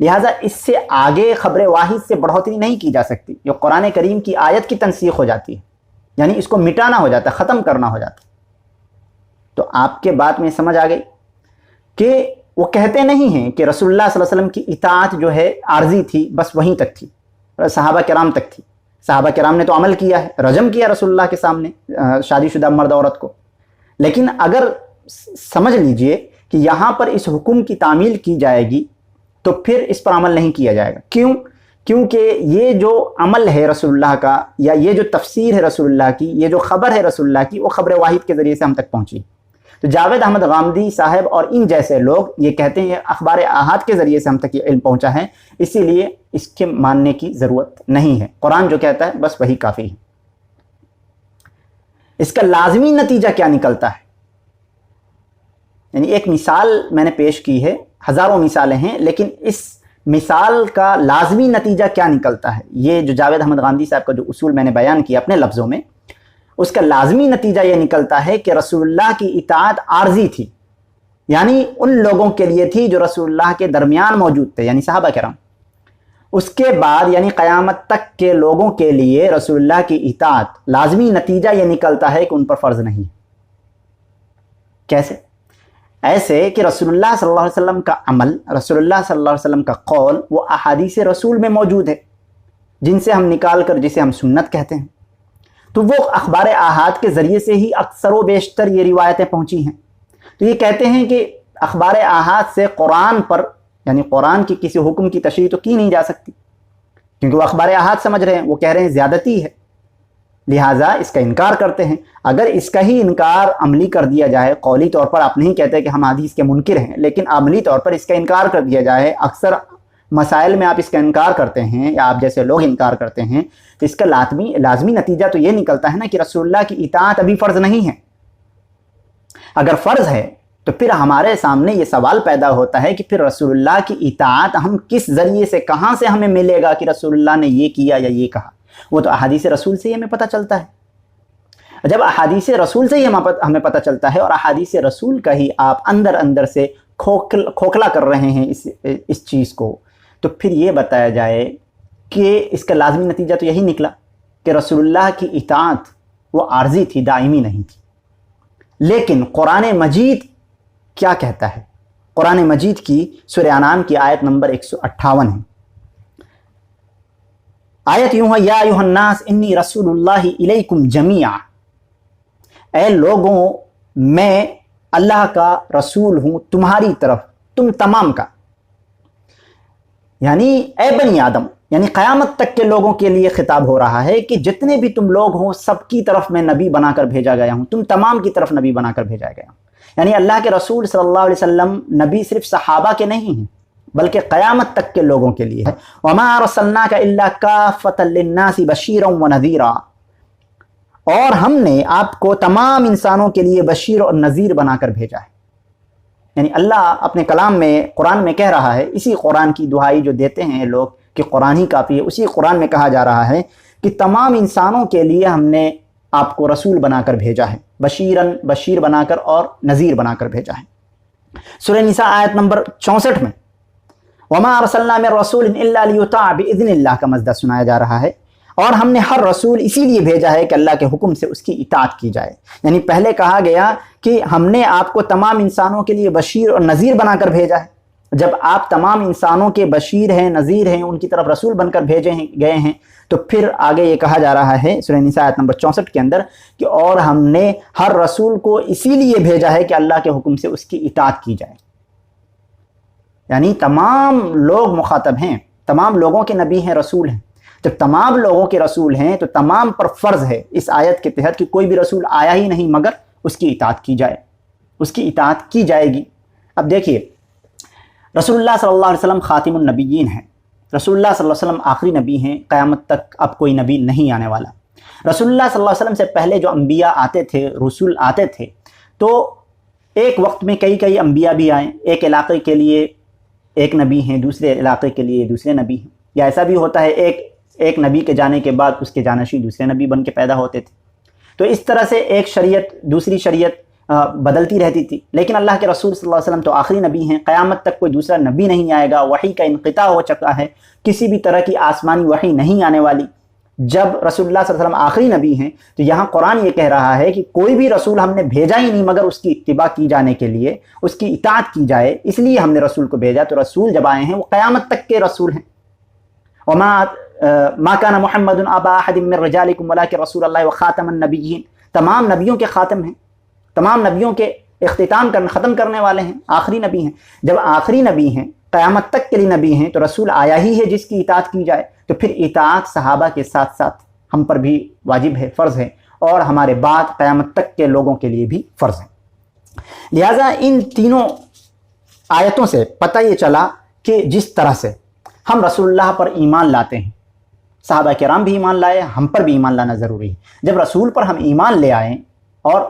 لہٰذا اس سے آگے خبر واحد سے بڑھوتری نہیں کی جا سکتی، یہ قرآن کریم کی آیت کی تنسیخ ہو جاتی ہے، یعنی اس کو مٹانا ہو جاتا ہے، ختم کرنا ہو جاتا ہے۔ تو آپ کے بات میں سمجھ آ گئی کہ وہ کہتے نہیں ہیں کہ رسول اللہ صلی اللہ علیہ وسلم کی اطاعت جو ہے عارضی تھی، بس وہیں تک تھی، صحابہ کرام تک تھی، صحابہ کرام نے تو عمل کیا ہے، رجم کیا رسول اللہ کے سامنے شادی شدہ مرد عورت کو، لیکن اگر سمجھ لیجئے کہ یہاں پر اس حکم کی تعمیل کی جائے گی تو پھر اس پر عمل نہیں کیا جائے گا۔ کیوں؟ کیونکہ یہ جو عمل ہے رسول اللہ کا، یا یہ جو تفسیر ہے رسول اللہ کی، یہ جو خبر ہے رسول اللہ کی، وہ خبر واحد کے ذریعے سے ہم تک پہنچی۔ تو جاوید احمد غامدی صاحب اور ان جیسے لوگ یہ کہتے ہیں اخبار احاد کے ذریعے سے ہم تک یہ علم پہنچا ہے، اسی لیے اس کے ماننے کی ضرورت نہیں ہے، قرآن جو کہتا ہے بس وہی کافی ہے۔ اس کا لازمی نتیجہ کیا نکلتا ہے؟ یعنی ایک مثال میں نے پیش کی ہے، ہزاروں مثالیں ہیں، لیکن اس مثال کا لازمی نتیجہ کیا نکلتا ہے؟ یہ جو جاوید احمد غامدی صاحب کا جو اصول میں نے بیان کیا اپنے لفظوں میں، اس کا لازمی نتیجہ یہ نکلتا ہے کہ رسول اللہ کی اطاعت عارضی تھی، یعنی ان لوگوں کے لیے تھی جو رسول اللہ کے درمیان موجود تھے، یعنی صحابہ کرام۔ اس کے بعد یعنی قیامت تک کے لوگوں کے لیے رسول اللہ کی اطاعت لازمی نتیجہ یہ نکلتا ہے کہ ان پر فرض نہیں۔ کیسے؟ ایسے کہ رسول اللہ صلی اللہ علیہ وسلم کا عمل، رسول اللہ صلی اللہ علیہ وسلم کا قول، وہ احادیث رسول میں موجود ہے، جن سے ہم نکال کر جسے ہم سنت کہتے ہیں۔ تو وہ اخبار احاد کے ذریعے سے ہی اکثر و بیشتر یہ روایتیں پہنچی ہیں۔ تو یہ کہتے ہیں کہ اخبار احاد سے قرآن پر، یعنی قرآن کی کسی حکم کی تشریح تو کی نہیں جا سکتی، کیونکہ وہ اخبار احاد سمجھ رہے ہیں، وہ کہہ رہے ہیں زیادتی ہے، لہٰذا اس کا انکار کرتے ہیں۔ اگر اس کا ہی انکار عملی کر دیا جائے، قولی طور پر آپ نہیں کہتے کہ ہم حدیث کے منکر ہیں، لیکن عملی طور پر اس کا انکار کر دیا جائے، اکثر مسائل میں آپ اس کا انکار کرتے ہیں یا آپ جیسے لوگ انکار کرتے ہیں، تو اس کا لازمی نتیجہ تو یہ نکلتا ہے نا کہ رسول اللہ کی اطاعت ابھی فرض نہیں ہے۔ اگر فرض ہے تو پھر ہمارے سامنے یہ سوال پیدا ہوتا ہے کہ پھر رسول اللہ کی اطاعت ہم کس ذریعے سے، کہاں سے ہمیں ملے گا کہ رسول اللہ نے یہ کیا یا یہ کہا؟ وہ تو احادیث رسول سے ہی ہمیں پتہ چلتا ہے۔ جب احادیث رسول سے ہی ہمیں پتہ چلتا ہے، اور احادیث رسول کا ہی آپ اندر سے کھوکھلا کر رہے ہیں اس چیز کو، تو پھر یہ بتایا جائے کہ اس کا لازمی نتیجہ تو یہی نکلا کہ رسول اللہ کی اطاعت وہ عارضی تھی، دائمی نہیں تھی۔ لیکن قرآن مجید کیا کہتا ہے؟ قرآن مجید کی سورہ انعام کی آیت نمبر 158 ہے۔ آیت یوں ہے، یا ایھا الناس انی رسول اللہ الیکم جمیعا، اے لوگوں میں اللہ کا رسول ہوں تمہاری طرف، تم تمام کا، یعنی اے بنی آدم، یعنی قیامت تک کے لوگوں کے لیے خطاب ہو رہا ہے کہ جتنے بھی تم لوگ ہوں سب کی طرف میں نبی بنا کر بھیجا گیا ہوں، تم تمام کی طرف نبی بنا کر بھیجا گیا ہوں۔ یعنی اللہ کے رسول صلی اللہ علیہ وسلم نبی صرف صحابہ کے نہیں ہیں بلکہ قیامت تک کے لوگوں کے لیے ہے۔ وَمَا أَرْسَلْنَاكَ إِلَّا كَافَّةً لِلنَّاسِ بَشِيرًا وَنَذِيرًا، اور ہم نے آپ کو تمام انسانوں کے لیے بشیر اور نذیر بنا کر بھیجا ہے۔ یعنی اللہ اپنے کلام میں، قرآن میں کہہ رہا ہے، اسی قرآن کی دہائی جو دیتے ہیں لوگ کہ قرآن ہی کافی ہے، اسی قرآن میں کہا جا رہا ہے کہ تمام انسانوں کے لیے ہم نے آپ کو رسول بنا کر بھیجا ہے، بشیر بنا کر اور نذیر بنا کر بھیجا ہے۔ سورہ نساء آیت نمبر 64 میں وَمَا أَرْسَلْنَا مِن رَّسُولٍ إِلَّا لِيُطَاعَ بِإِذْنِ اللَّهِ کا مزدہ سنایا جا رہا ہے، اور ہم نے ہر رسول اسی لیے بھیجا ہے کہ اللہ کے حکم سے اس کی اطاعت کی جائے۔ یعنی پہلے کہا گیا کہ ہم نے آپ کو تمام انسانوں کے لیے بشیر اور نذیر بنا کر بھیجا ہے۔ جب آپ تمام انسانوں کے بشیر ہیں، نذیر ہیں، ان کی طرف رسول بن کر بھیجے گئے ہیں، تو پھر آگے یہ کہا جا رہا ہے سورہ نساء آیت نمبر 64 کے اندر کہ اور ہم نے ہر رسول کو اسی لیے بھیجا ہے کہ اللہ کے حکم سے اس کی اطاعت کی جائے۔ یعنی تمام لوگ مخاطب ہیں، تمام لوگوں کے نبی ہیں، رسول ہیں۔ جب تمام لوگوں کے رسول ہیں تو تمام پر فرض ہے اس آیت کے تحت کہ کوئی بھی رسول آیا ہی نہیں مگر اس کی اطاعت کی جائے، اس کی اطاعت کی جائے گی۔ اب دیکھیے، رسول اللہ صلی اللہ علیہ وسلم خاتم النبیین ہیں، رسول اللہ صلی اللہ علیہ وسلم آخری نبی ہیں، قیامت تک اب کوئی نبی نہیں آنے والا۔ رسول اللہ صلی اللہ علیہ وسلم سے پہلے جو انبیاء آتے تھے، رسول آتے تھے، تو ایک وقت میں کئی انبیاء بھی آئیں، ایک علاقے کے لیے ایک نبی ہیں، دوسرے علاقے کے لیے دوسرے نبی ہیں، یا ایسا بھی ہوتا ہے ایک نبی کے جانے کے بعد اس کے جانشین دوسرے نبی بن کے پیدا ہوتے تھے۔ تو اس طرح سے ایک شریعت دوسری شریعت بدلتی رہتی تھی، لیکن اللہ کے رسول صلی اللہ علیہ وسلم تو آخری نبی ہیں، قیامت تک کوئی دوسرا نبی نہیں آئے گا، وحی کا انقطاع ہو چکا ہے، کسی بھی طرح کی آسمانی وحی نہیں آنے والی۔ جب رسول اللہ صلی اللہ علیہ وسلم آخری نبی ہیں تو یہاں قرآن یہ کہہ رہا ہے کہ کوئی بھی رسول ہم نے بھیجا ہی نہیں مگر اس کی اتباع کی جانے کے لیے، اس کی اطاعت کی جائے، اس لیے ہم نے رسول کو بھیجا۔ تو رسول جب آئے ہیں وہ قیامت تک کے رسول ہیں۔ ما کان محمد ابا احد من رجالکم ولکن رسول اللہ وخاتم النبیین، تمام نبیوں کے خاتم ہیں، تمام نبیوں کے اختتام ختم کرنے والے ہیں، آخری نبی ہیں۔ جب آخری نبی ہیں، قیامت تک کے لیے نبی ہیں، تو رسول آیا ہی ہے جس کی اطاعت کی جائے، تو پھر اطاعت صحابہ کے ساتھ ساتھ ہم پر بھی واجب ہے، فرض ہے، اور ہمارے بعد قیامت تک کے لوگوں کے لیے بھی فرض ہے۔ لہٰذا ان تینوں آیتوں سے پتہ یہ چلا کہ جس طرح سے ہم رسول اللہ پر ایمان لاتے ہیں، صحابہ کرام بھی ایمان لائے، ہم پر بھی ایمان لانا ضروری ہے۔ جب رسول پر ہم ایمان لے آئیں اور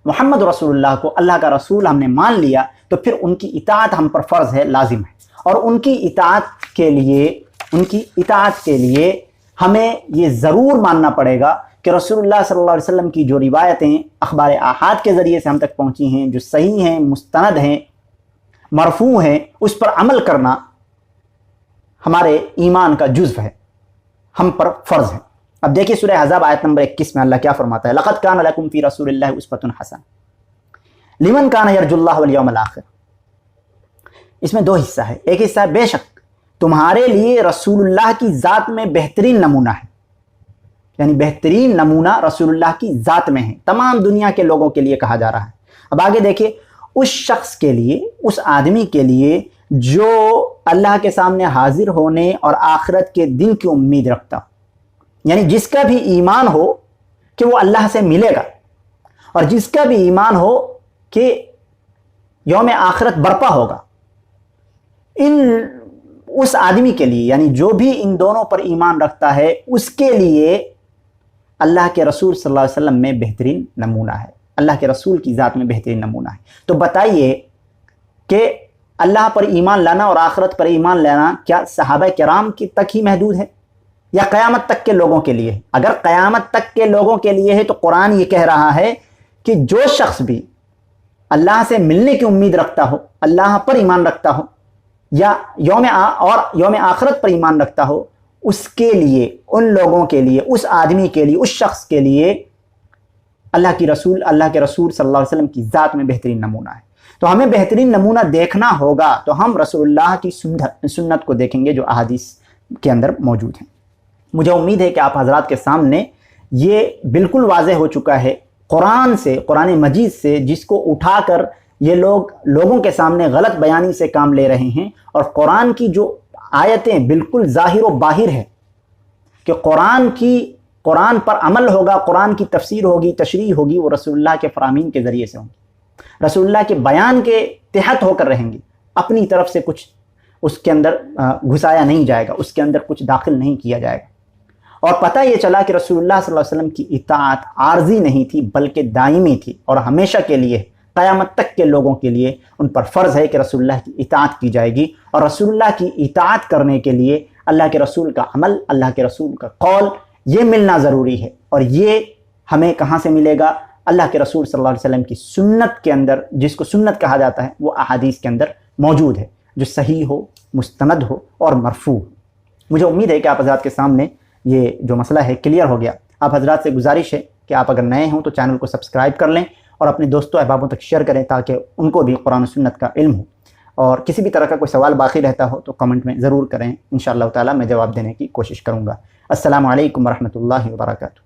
محمد رسول اللہ کو اللہ کا رسول ہم نے مان لیا، تو پھر ان کی اطاعت ہم پر فرض ہے، لازم ہے، اور ان کی اطاعت کے لیے ہمیں یہ ضرور ماننا پڑے گا کہ رسول اللہ صلی اللہ علیہ وسلم کی جو روایتیں اخبار احاد کے ذریعے سے ہم تک پہنچی ہیں، جو صحیح ہیں، مستند ہیں، مرفوع ہیں، اس پر عمل کرنا ہمارے ایمان کا جزو ہے، ہم پر فرض ہے۔ اب دیکھیے سورہ احزاب آیت نمبر 21 میں اللہ کیا فرماتا ہے، لَقَدْ كَانَ لَكُمْ فِي رَسُولِ اللَّهِ أُسْوَةٌ حَسَنَةٌ لِمَنْ كَانَ يَرْجُو اللَّهَ وَالْيَوْمَ الْآخِرَ۔ اس میں دو حصہ ہے، ایک حصہ ہے بے شک تمہارے لیے رسول اللہ کی ذات میں بہترین نمونہ ہے، یعنی بہترین نمونہ رسول اللہ کی ذات میں ہے، تمام دنیا کے لوگوں کے لیے کہا جا رہا ہے۔ اب آگے دیکھیے، اس شخص کے لیے، اس آدمی کے لیے جو اللہ کے سامنے حاضر ہونے اور آخرت کے دن کی امید رکھتا ہو، یعنی جس کا بھی ایمان ہو کہ وہ اللہ سے ملے گا، اور جس کا بھی ایمان ہو کہ یوم آخرت برپا ہوگا، اس آدمی کے لیے، یعنی جو بھی ان دونوں پر ایمان رکھتا ہے، اس کے لیے اللہ کے رسول صلی اللہ علیہ وسلم میں بہترین نمونہ ہے، اللہ کے رسول کی ذات میں بہترین نمونہ ہے۔ تو بتائیے کہ اللہ پر ایمان لانا اور آخرت پر ایمان لانا کیا صحابہ کرام کی تک ہی محدود ہے یا قیامت تک کے لوگوں کے لیے ہے؟ اگر قیامت تک کے لوگوں کے لیے ہے تو قرآن یہ کہہ رہا ہے کہ جو شخص بھی اللہ سے ملنے کی امید رکھتا ہو، اللہ پر ایمان رکھتا ہو یا یوم آخرت پر ایمان رکھتا ہو، اس کے لیے، ان لوگوں کے لیے، اس آدمی کے لیے، اس شخص کے لیے اللہ کے رسول صلی اللہ علیہ وسلم کی ذات میں بہترین نمونہ ہے۔ تو ہمیں بہترین نمونہ دیکھنا ہوگا تو ہم رسول اللہ کی سنت کو دیکھیں گے جو احادیث کے اندر موجود ہیں۔ مجھے امید ہے کہ آپ حضرات کے سامنے یہ بالکل واضح ہو چکا ہے، قرآن مجید سے جس کو اٹھا کر یہ لوگوں کے سامنے غلط بیانی سے کام لے رہے ہیں، اور قرآن کی جو آیتیں بالکل ظاہر و باہر ہے کہ قرآن پر عمل ہوگا، قرآن کی تفسیر ہوگی، تشریح ہوگی، وہ رسول اللہ کے فرامین کے ذریعے سے ہوگی، رسول اللہ کے بیان کے تحت ہو کر رہیں گی، اپنی طرف سے کچھ اس کے اندر گھسایا نہیں جائے گا، اس کے اندر کچھ داخل نہیں کیا جائے گا۔ اور پتہ یہ چلا کہ رسول اللہ صلی اللہ علیہ وسلم کی اطاعت عارضی نہیں تھی بلکہ دائمی تھی، اور ہمیشہ کے لیے، قیامت تک کے لوگوں کے لیے ان پر فرض ہے کہ رسول اللہ کی اطاعت کی جائے گی، اور رسول اللہ کی اطاعت کرنے کے لیے اللہ کے رسول کا عمل، اللہ کے رسول کا قول، یہ ملنا ضروری ہے۔ اور یہ ہمیں کہاں سے ملے گا؟ اللہ کے رسول صلی اللہ علیہ وسلم کی سنت کے اندر، جس کو سنت کہا جاتا ہے، وہ احادیث کے اندر موجود ہے، جو صحیح ہو، مستند ہو اور مرفوع ہو۔ مجھے امید ہے کہ آپ حضرات کے سامنے یہ جو مسئلہ ہے کلیئر ہو گیا۔ آپ حضرات سے گزارش ہے کہ آپ اگر نئے ہوں تو چینل کو سبسکرائب کر لیں اور اپنے دوستوں احبابوں تک شیئر کریں تاکہ ان کو بھی قرآن و سنت کا علم ہو، اور کسی بھی طرح کا کوئی سوال باقی رہتا ہو تو کمنٹ میں ضرور کریں، انشاءاللہ تعالی میں جواب دینے کی کوشش کروں گا۔ السلام علیکم ورحمۃ اللہ وبرکاتہ۔